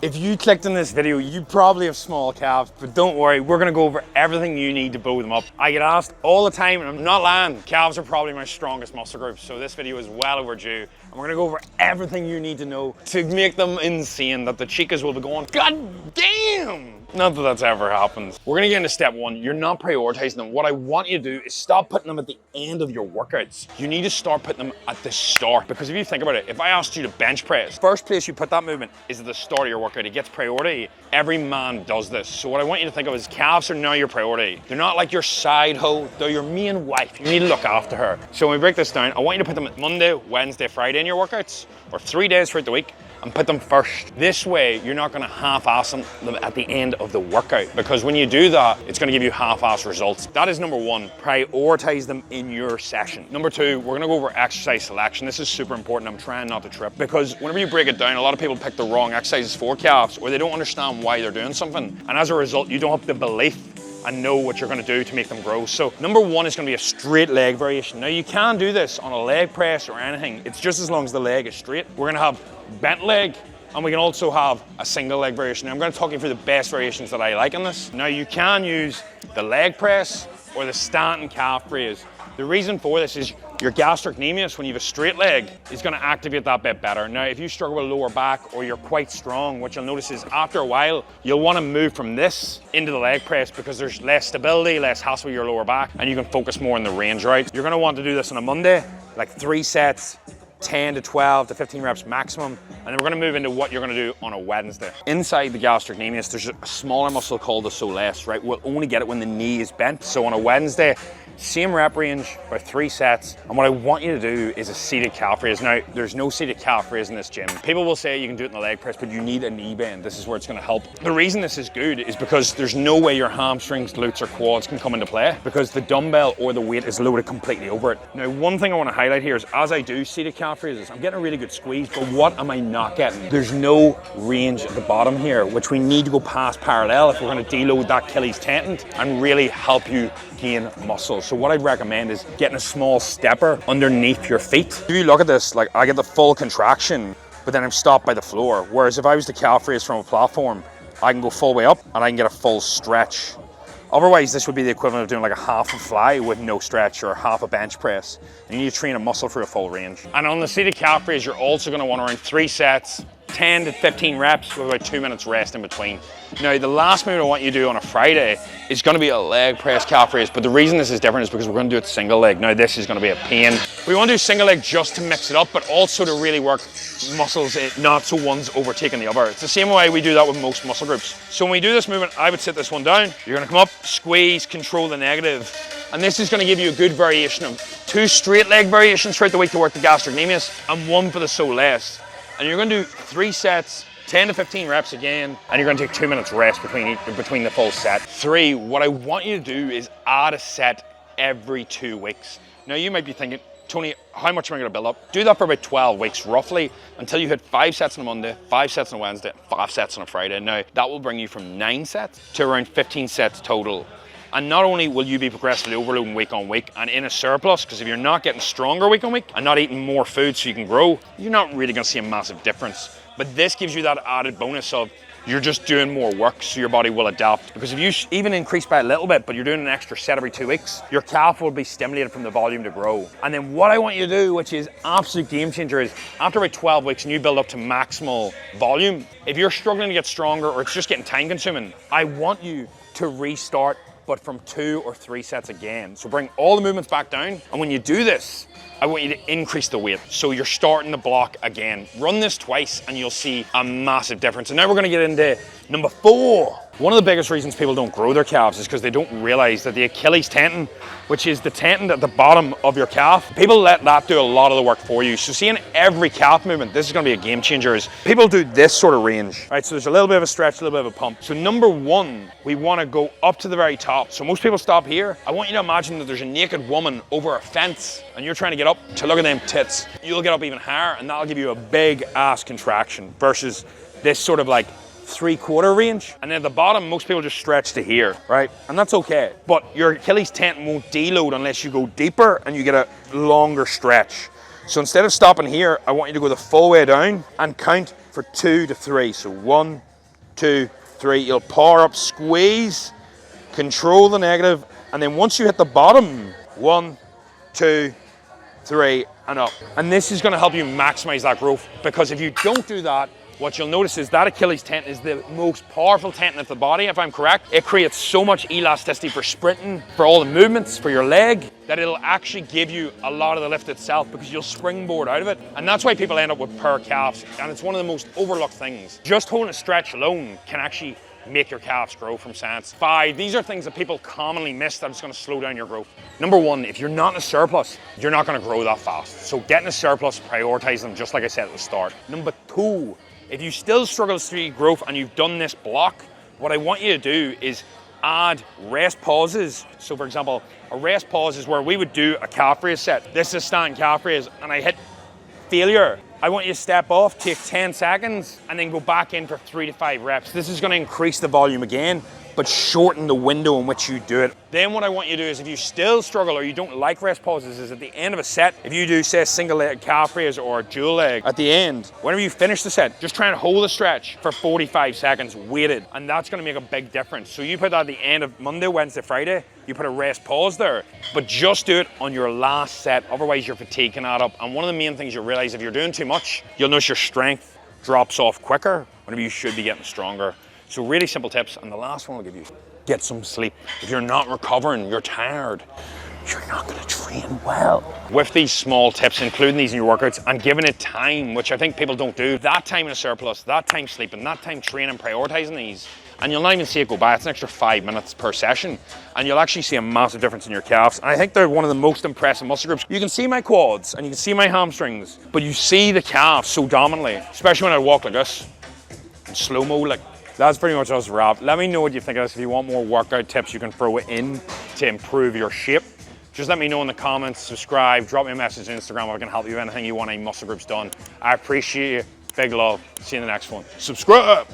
If you clicked on this video, you probably have small calves, but don't worry, we're gonna go over everything you need to blow them up. I get asked all the time, and I'm not lying, calves are probably my strongest muscle group, so this video is well overdue. And we're gonna go over everything you need to know to make them insane, that the chicas will be going, God damn! Not that that's ever happened. We're gonna get into step one. You're not prioritizing them. What I want you to do is stop putting them at the end of your workouts. You need to start putting them at the start, because if you think about it, if I asked you to bench press, first place you put that movement is at the start of your workout. It gets priority. Every man does this. So what I want you to think of is calves are now your priority. They're not like your side hoe, they're your main wife. You need to look after her. So when we break this down, I want you to put them at Monday, Wednesday, Friday in your workouts, or 3 days throughout the week, and put them first. This way, you're not gonna half-ass them at the end of the workout, because when you do that, it's gonna give you half-ass results. That is number one, prioritize them in your session. Number two, we're gonna go over exercise selection. This is super important. I'm trying not to trip, because whenever you break it down, a lot of people pick the wrong exercises for calves, or they don't understand why they're doing something. And as a result, you don't have the belief and know what you're gonna do to make them grow. So number one is gonna be a straight leg variation. Now you can do this on a leg press or anything. It's just as long as the leg is straight. We're gonna have bent leg, and we can also have a single leg variation. Now I'm gonna talk you through the best variations that I like in this. Now you can use the leg press or the Stanton calf raise. The reason for this is your gastrocnemius, when you have a straight leg, is gonna activate that bit better. Now, if you struggle with lower back or you're quite strong, what you'll notice is after a while, you'll wanna move from this into the leg press, because there's less stability, less hassle with your lower back, and you can focus more on the range, right? You're gonna want to do this on a Monday, like 3 sets, 10 to 12 to 15 reps maximum, and then we're gonna move into what you're gonna do on a Wednesday. Inside the gastrocnemius, there's a smaller muscle called the soleus, right? We'll only get it when the knee is bent. So on a Wednesday, same rep range, about 3 sets. And what I want you to do is a seated calf raise. Now, there's no seated calf raise in this gym. People will say you can do it in the leg press, but you need a knee bend. This is where it's gonna help. The reason this is good is because there's no way your hamstrings, glutes, or quads can come into play, because the dumbbell or the weight is loaded completely over it. Now, one thing I wanna highlight here is as I do seated calf raises, I'm getting a really good squeeze, but what am I not getting? There's no range at the bottom here, which we need to go past parallel if we're gonna deload that Achilles tendon and really help you gain muscle. So what I'd recommend is getting a small stepper underneath your feet. If you look at this, like I get the full contraction, but then I'm stopped by the floor. Whereas if I was to calf raise from a platform, I can go full way up and I can get a full stretch. Otherwise, this would be the equivalent of doing like a half a fly with no stretch, or half a bench press. You need to train a muscle for a full range. And on the seated calf raise, you're also gonna want around 3 sets, 10 to 15 reps with about 2 minutes rest in between. Now, the last move I want you to do on a Friday is gonna be a leg press calf raise, but the reason this is different is because we're gonna do it single leg. Now, this is gonna be a pain. We wanna do single leg just to mix it up, but also to really work muscles, not so one's overtaking the other. It's the same way we do that with most muscle groups. So when we do this movement, I would sit this one down. You're gonna come up, squeeze, control the negative. And this is gonna give you a good variation of 2 straight leg variations throughout the week to work the gastrocnemius, and 1 for the soleus. And you're gonna do 3 sets, 10 to 15 reps again, and you're gonna take 2 minutes rest between the full set. 3, what I want you to do is add a set every 2 weeks. Now you might be thinking, Tony, how much am I gonna build up? Do that for about 12 weeks, roughly, until you hit 5 sets on a Monday, 5 sets on a Wednesday, 5 sets on a Friday. Now, that will bring you from 9 sets to around 15 sets total. And not only will you be progressively overloading week on week and in a surplus, because if you're not getting stronger week on week and not eating more food so you can grow, you're not really gonna see a massive difference. But this gives you that added bonus of you're just doing more work, so your body will adapt. Because if you even increase by a little bit, but you're doing an extra set every 2 weeks, your calf will be stimulated from the volume to grow. And then what I want you to do, which is absolute game changer, is after about 12 weeks and you build up to maximal volume, if you're struggling to get stronger or it's just getting time consuming, I want you to restart, but from 2 or 3 sets again. So bring all the movements back down. And when you do this, I want you to increase the weight. So you're starting the block again. Run this twice and you'll see a massive difference. And now we're gonna get into number 4. One of the biggest reasons people don't grow their calves is because they don't realize that the Achilles tendon, which is the tendon at the bottom of your calf, people let that do a lot of the work for you. So seeing every calf movement, this is gonna be a game changer, is people do this sort of range, right? So there's a little bit of a stretch, a little bit of a pump. So number 1, we wanna go up to the very top. So most people stop here. I want you to imagine that there's a naked woman over a fence and you're trying to get up to look at them tits. You'll get up even higher and that'll give you a big ass contraction versus this sort of like 3/4 range. And then at the bottom, most people just stretch to here, right? And that's okay. But your Achilles tendon won't deload unless you go deeper and you get a longer stretch. So instead of stopping here, I want you to go the full way down and count for 2 to 3. So 1, 2, 3. You'll power up, squeeze, control the negative, and then once you hit the bottom, 1, 2, 3, and up. And this is gonna help you maximize that growth, because if you don't do that, what you'll notice is that Achilles tendon is the most powerful tendon of the body, if I'm correct. It creates so much elasticity for sprinting, for all the movements, for your leg, that it'll actually give you a lot of the lift itself, because you'll springboard out of it. And that's why people end up with poor calves, and it's one of the most overlooked things. Just holding a stretch alone can actually make your calves grow from science. 5, these are things that people commonly miss that is gonna slow down your growth. Number 1, if you're not in a surplus, you're not gonna grow that fast. So get in a surplus, prioritize them, just like I said at the start. Number 2, if you still struggle to see growth and you've done this block, what I want you to do is add rest pauses. So for example, a rest pause is where we would do a calf raise set. This is a standing calf raise, and I hit failure. I want you to step off, take 10 seconds, and then go back in for 3 to 5 reps. This is gonna increase the volume again, but shorten the window in which you do it. Then what I want you to do is, if you still struggle or you don't like rest pauses, is at the end of a set, if you do, say, a single leg calf raise or a dual leg, at the end, whenever you finish the set, just try and hold the stretch for 45 seconds weighted, and that's gonna make a big difference. So you put that at the end of Monday, Wednesday, Friday, you put a rest pause there, but just do it on your last set, otherwise your fatigue can add up. And one of the main things you'll realize, if you're doing too much, you'll notice your strength drops off quicker whenever you should be getting stronger. So really simple tips, and the last one I'll give you, get some sleep. If you're not recovering, you're tired, you're not gonna train well. With these small tips, including these in your workouts, and giving it time, which I think people don't do, that time in a surplus, that time sleeping, that time training, prioritizing these, and you'll not even see it go by. It's an extra 5 minutes per session, and you'll actually see a massive difference in your calves. And I think they're one of the most impressive muscle groups. You can see my quads, and you can see my hamstrings, but you see the calves so dominantly, especially when I walk like this, in slow-mo, like. That's pretty much us wrapped. Let me know what you think of this. If you want more workout tips, you can throw it in to improve your shape. Just let me know in the comments, subscribe, drop me a message on Instagram if I can help you with anything you want any muscle groups done. I appreciate you. Big love. See you in the next one. Subscribe.